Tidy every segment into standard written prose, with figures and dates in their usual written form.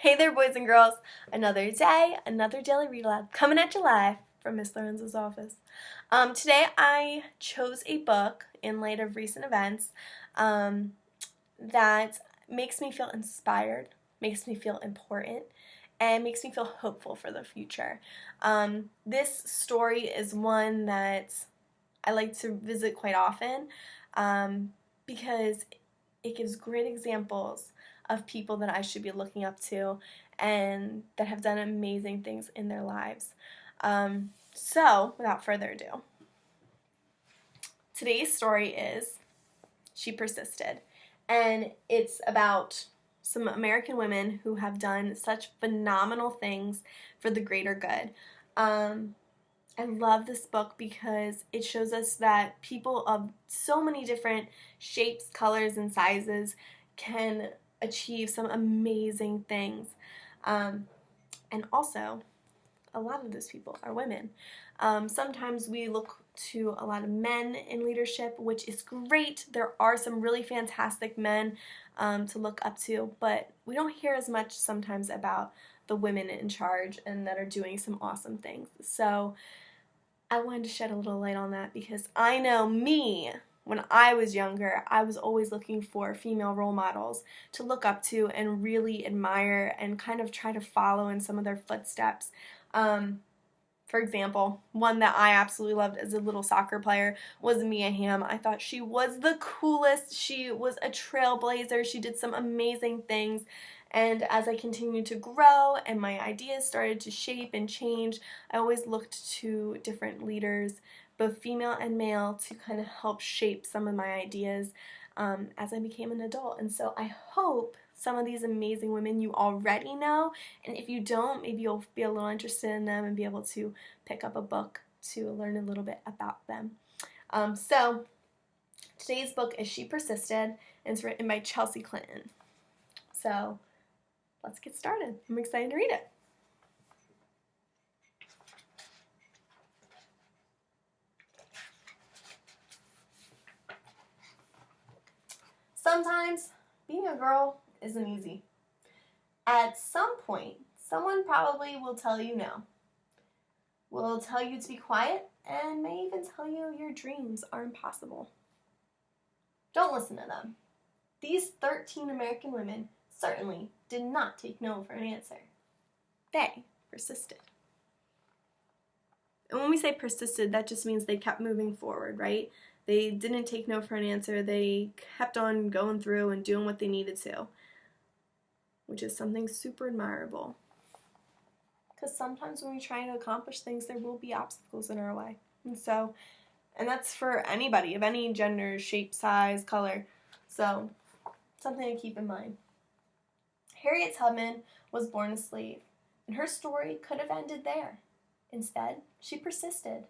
Hey there, boys and girls. Another day, another daily read aloud coming at you live from Miss Lorenzo's office. Today I chose a book in light of recent events that makes me feel inspired, makes me feel important, and makes me feel hopeful for the future. This story is one that I like to visit quite often because it gives great examples of people that I should be looking up to and that have done amazing things in their lives. So, without further ado, today's story is She Persisted, and it's about some American women who have done such phenomenal things for the greater good. I love this book because it shows us that people of so many different shapes, colors, and sizes can achieve some amazing things. And also, a lot of those people are women. Sometimes we look to a lot of men in leadership, which is great. There are some really fantastic men to look up to, but we don't hear as much sometimes about the women in charge and that are doing some awesome things. So I wanted to shed a little light on that because I know me, when I was younger, I was always looking for female role models to look up to and really admire and kind of try to follow in some of their footsteps. For example, one that I absolutely loved as a little soccer player was Mia Hamm. I thought she was the coolest. She was a trailblazer. She did some amazing things. And as I continued to grow and my ideas started to shape and change, I always looked to different leaders, both female and male, to kind of help shape some of my ideas as I became an adult. And so I hope some of these amazing women you already know, and if you don't, maybe you'll be a little interested in them and be able to pick up a book to learn a little bit about them. So today's book is She Persisted, and it's written by Chelsea Clinton. So let's get started. I'm excited to read it. Sometimes being a girl isn't easy. At some point, someone probably will tell you no. Will tell you to be quiet and may even tell you your dreams are impossible. Don't listen to them. These 13 American women certainly did not take no for an answer. They persisted. And when we say persisted, that just means they kept moving forward, right? They didn't take no for an answer. They kept on going through and doing what they needed to, which is something super admirable. Because sometimes when we try to accomplish things, there will be obstacles in our way. And that's for anybody of any gender, shape, size, color. So, something to keep in mind. Harriet Tubman was born a slave, and her story could have ended there. Instead, she persisted,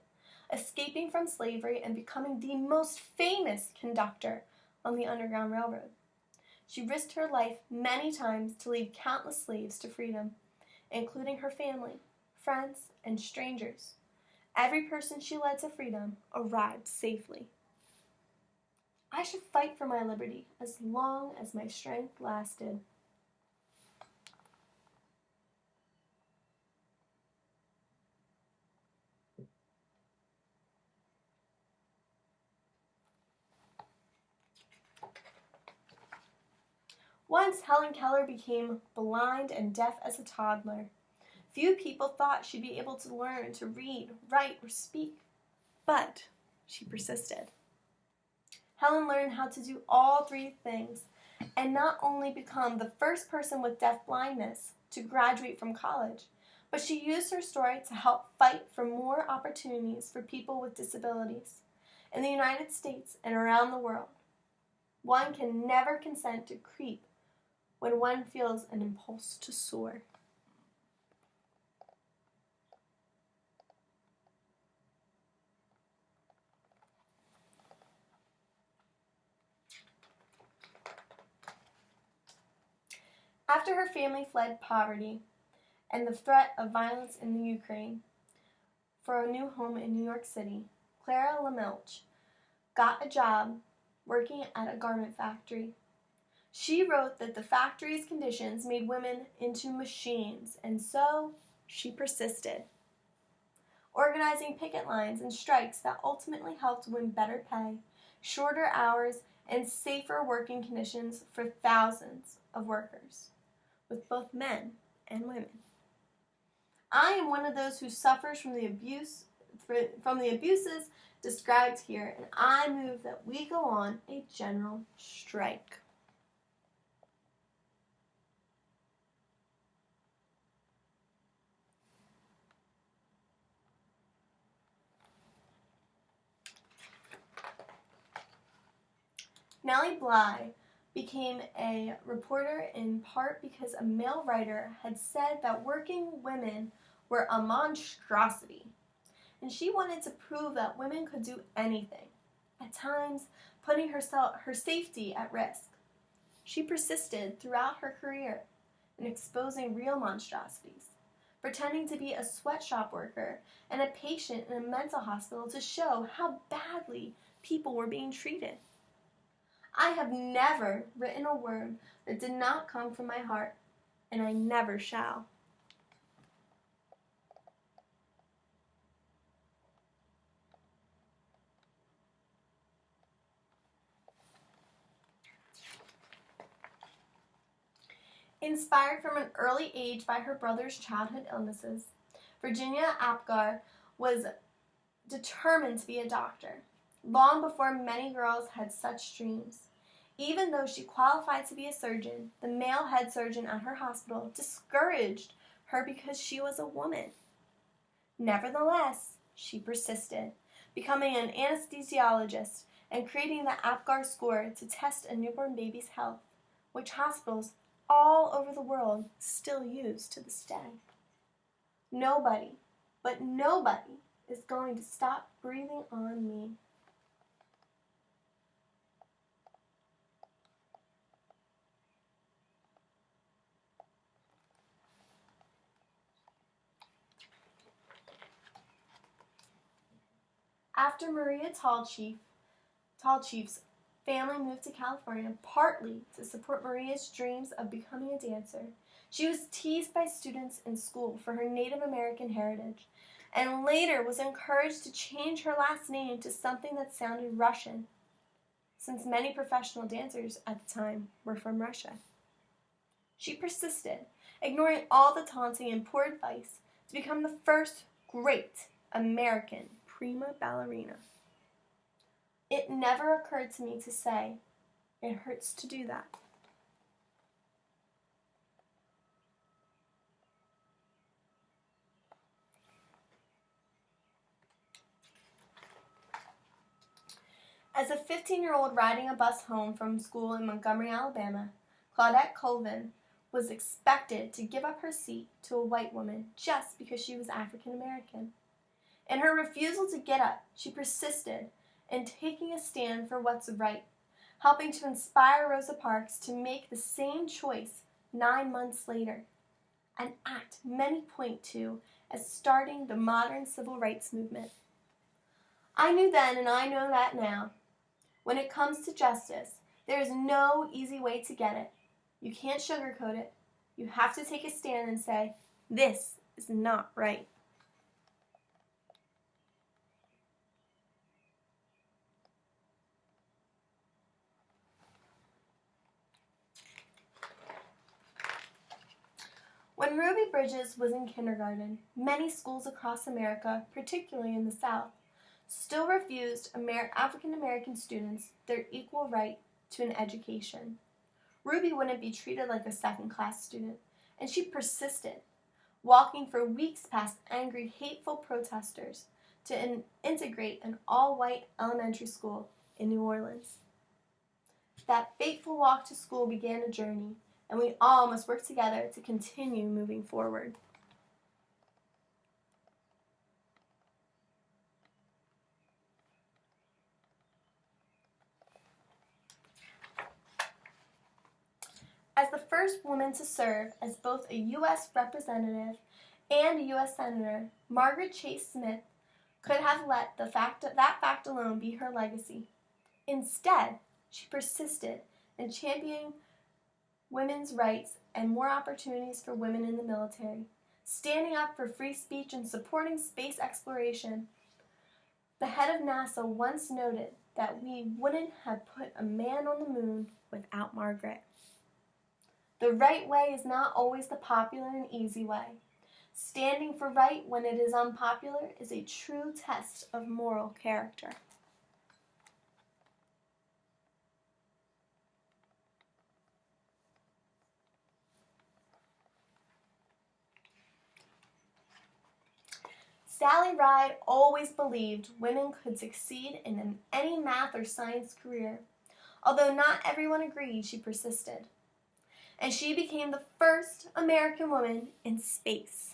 escaping from slavery and becoming the most famous conductor on the Underground Railroad. She risked her life many times to lead countless slaves to freedom, including her family, friends, and strangers. Every person she led to freedom arrived safely. I should fight for my liberty as long as my strength lasted. Once Helen Keller became blind and deaf as a toddler. Few people thought she'd be able to learn to read, write, or speak, but she persisted. Helen learned how to do all three things and not only become the first person with deaf blindness to graduate from college, but she used her story to help fight for more opportunities for people with disabilities in the United States and around the world. One can never consent to creep when one feels an impulse to soar. After her family fled poverty and the threat of violence in the Ukraine for a new home in New York City, Clara LaMelch got a job working at a garment factory. She wrote that the factory's conditions made women into machines, and so she persisted, organizing picket lines and strikes that ultimately helped win better pay, shorter hours, and safer working conditions for thousands of workers, with both men and women. I am one of those who suffers from the abuses described here, and I move that we go on a general strike. Nellie Bly became a reporter in part because a male writer had said that working women were a monstrosity, and she wanted to prove that women could do anything, at times putting her safety at risk. She persisted throughout her career in exposing real monstrosities, pretending to be a sweatshop worker and a patient in a mental hospital to show how badly people were being treated. I have never written a word that did not come from my heart, and I never shall. Inspired from an early age by her brother's childhood illnesses, Virginia Apgar was determined to be a doctor, long before many girls had such dreams. Even though she qualified to be a surgeon, the male head surgeon at her hospital discouraged her because she was a woman. Nevertheless, she persisted, becoming an anesthesiologist and creating the Apgar score to test a newborn baby's health, which hospitals all over the world still use to this day. Nobody, but nobody, is going to stop breathing on me. After Maria Tallchief's family moved to California partly to support Maria's dreams of becoming a dancer, she was teased by students in school for her Native American heritage, and later was encouraged to change her last name to something that sounded Russian, since many professional dancers at the time were from Russia. She persisted, ignoring all the taunting and poor advice, to become the first great American prima ballerina. It never occurred to me to say, it hurts to do that. As a 15-year-old riding a bus home from school in Montgomery, Alabama, Claudette Colvin was expected to give up her seat to a white woman just because she was African American. In her refusal to get up, she persisted in taking a stand for what's right, helping to inspire Rosa Parks to make the same choice 9 months later, an act many point to as starting the modern civil rights movement. I knew then, and I know that now. When it comes to justice, there is no easy way to get it. You can't sugarcoat it. You have to take a stand and say, this is not right. When Ruby Bridges was in kindergarten, many schools across America, particularly in the South, still refused African American students their equal right to an education. Ruby wouldn't be treated like a second-class student, and she persisted, walking for weeks past angry, hateful protesters to integrate an all-white elementary school in New Orleans. That fateful walk to school began a journey, and we all must work together to continue moving forward. As the first woman to serve as both a U.S. representative and a U.S. senator, Margaret Chase Smith could have let that fact alone be her legacy. Instead, she persisted in championing women's rights, and more opportunities for women in the military, standing up for free speech and supporting space exploration. The head of NASA once noted that we wouldn't have put a man on the moon without Margaret. The right way is not always the popular and easy way. Standing for right when it is unpopular is a true test of moral character. Sally Ride always believed women could succeed in any math or science career. Although not everyone agreed, she persisted. And she became the first American woman in space.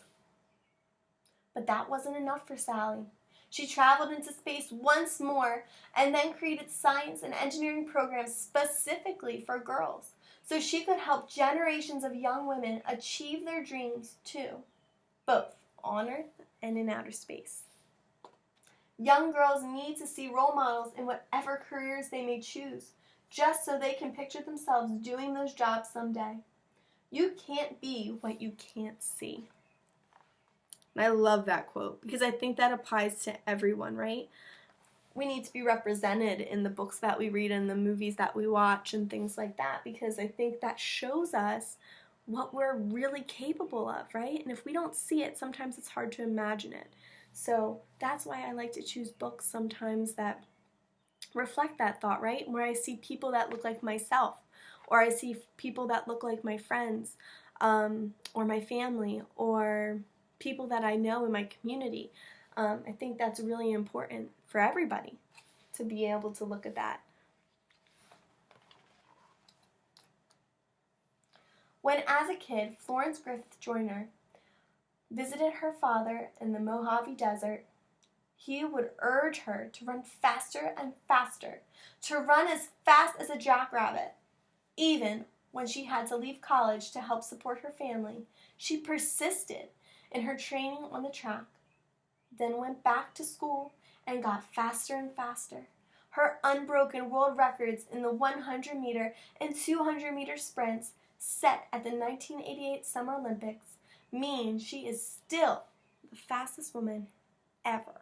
But that wasn't enough for Sally. She traveled into space once more and then created science and engineering programs specifically for girls, so she could help generations of young women achieve their dreams too, both on Earth and in outer space. Young girls need to see role models in whatever careers they may choose, just so they can picture themselves doing those jobs someday. You can't be what you can't see. And I love that quote because I think that applies to everyone, right? We need to be represented in the books that we read and the movies that we watch and things like that, because I think that shows us what we're really capable of, right? And if we don't see it, sometimes it's hard to imagine it. So that's why I like to choose books sometimes that reflect that thought, right? Where I see people that look like myself, or I see people that look like my friends, or my family, or people that I know in my community. I think that's really important for everybody to be able to look at that. When, as a kid, Florence Griffith Joyner visited her father in the Mojave Desert, he would urge her to run faster and faster, to run as fast as a jackrabbit. Even when she had to leave college to help support her family, she persisted in her training on the track, then went back to school and got faster and faster. Her unbroken world records in the 100-meter and 200-meter sprints set at the 1988 Summer Olympics mean she is still the fastest woman ever.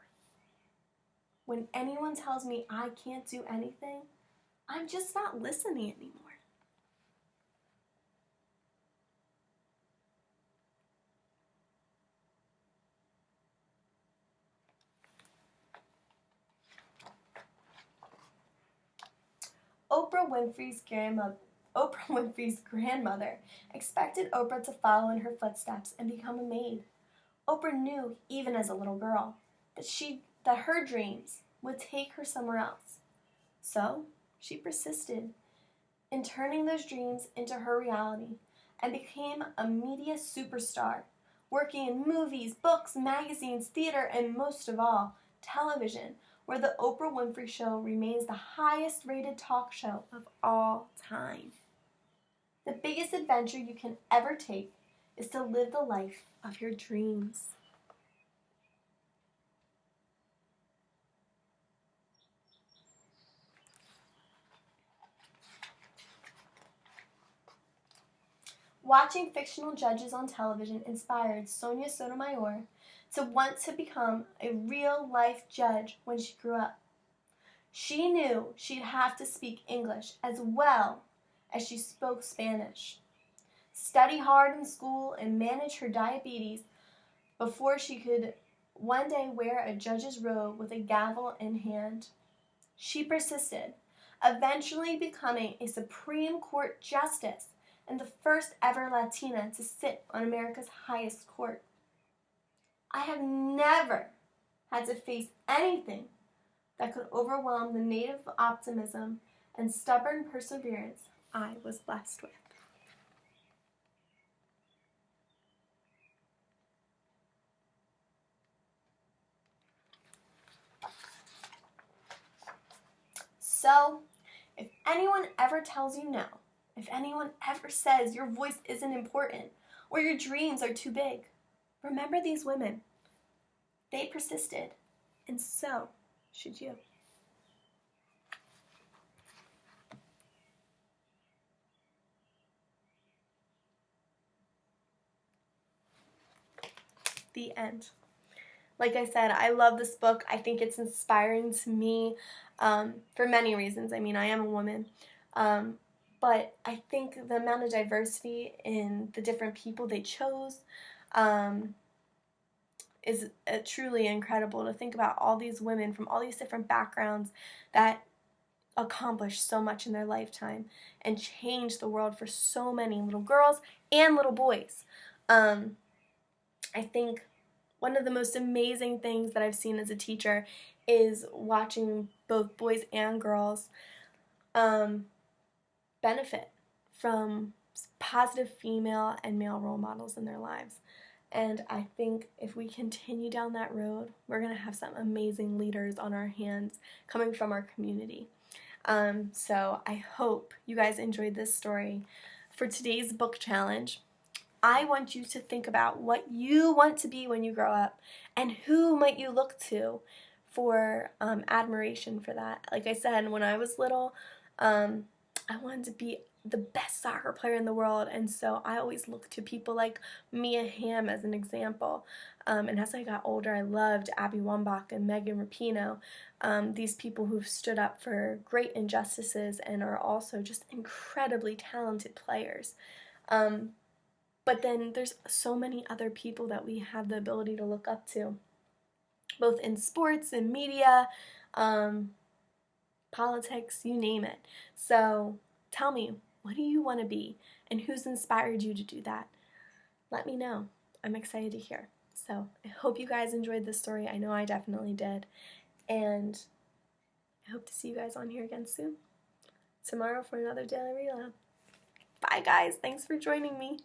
When anyone tells me I can't do anything, I'm just not listening anymore. Oprah Winfrey's grandmother expected Oprah to follow in her footsteps and become a maid. Oprah knew, even as a little girl, that her dreams would take her somewhere else. So she persisted in turning those dreams into her reality and became a media superstar, working in movies, books, magazines, theater, and most of all, television, where the Oprah Winfrey Show remains the highest-rated talk show of all time. The biggest adventure you can ever take is to live the life of your dreams. Watching fictional judges on television inspired Sonia Sotomayor to want to become a real-life judge when she grew up. She knew she'd have to speak English as well as she spoke Spanish, study hard in school, and manage her diabetes before she could one day wear a judge's robe with a gavel in hand. She persisted, eventually becoming a Supreme Court justice and the first ever Latina to sit on America's highest court. I have never had to face anything that could overwhelm the native optimism and stubborn perseverance I was blessed with. So, if anyone ever tells you no, if anyone ever says your voice isn't important or your dreams are too big, remember these women. They persisted, and so should you. The end. Like I said, I love this book. I think it's inspiring to me for many reasons. I mean, I am a woman. But I think the amount of diversity in the different people they chose is truly incredible, to think about all these women from all these different backgrounds that accomplished so much in their lifetime and changed the world for so many little girls and little boys. I think one of the most amazing things that I've seen as a teacher is watching both boys and girls benefit from positive female and male role models in their lives. And I think if we continue down that road, we're going to have some amazing leaders on our hands coming from our community. So I hope you guys enjoyed this story. For today's book challenge, I want you to think about what you want to be when you grow up and who might you look to for admiration for that. Like I said, when I was little, I wanted to be the best soccer player in the world, and so I always looked to people like Mia Hamm as an example. And as I got older, I loved Abby Wambach and Megan Rapinoe, these people who've stood up for great injustices and are also just incredibly talented players. But then there's so many other people that we have the ability to look up to, both in sports and media, politics, you name it. So tell me, what do you want to be, and who's inspired you to do that? Let me know. I'm excited to hear. So I hope you guys enjoyed this story. I know I definitely did. And I hope to see you guys on here again soon. Tomorrow for another Daily Reload. Bye guys. Thanks for joining me.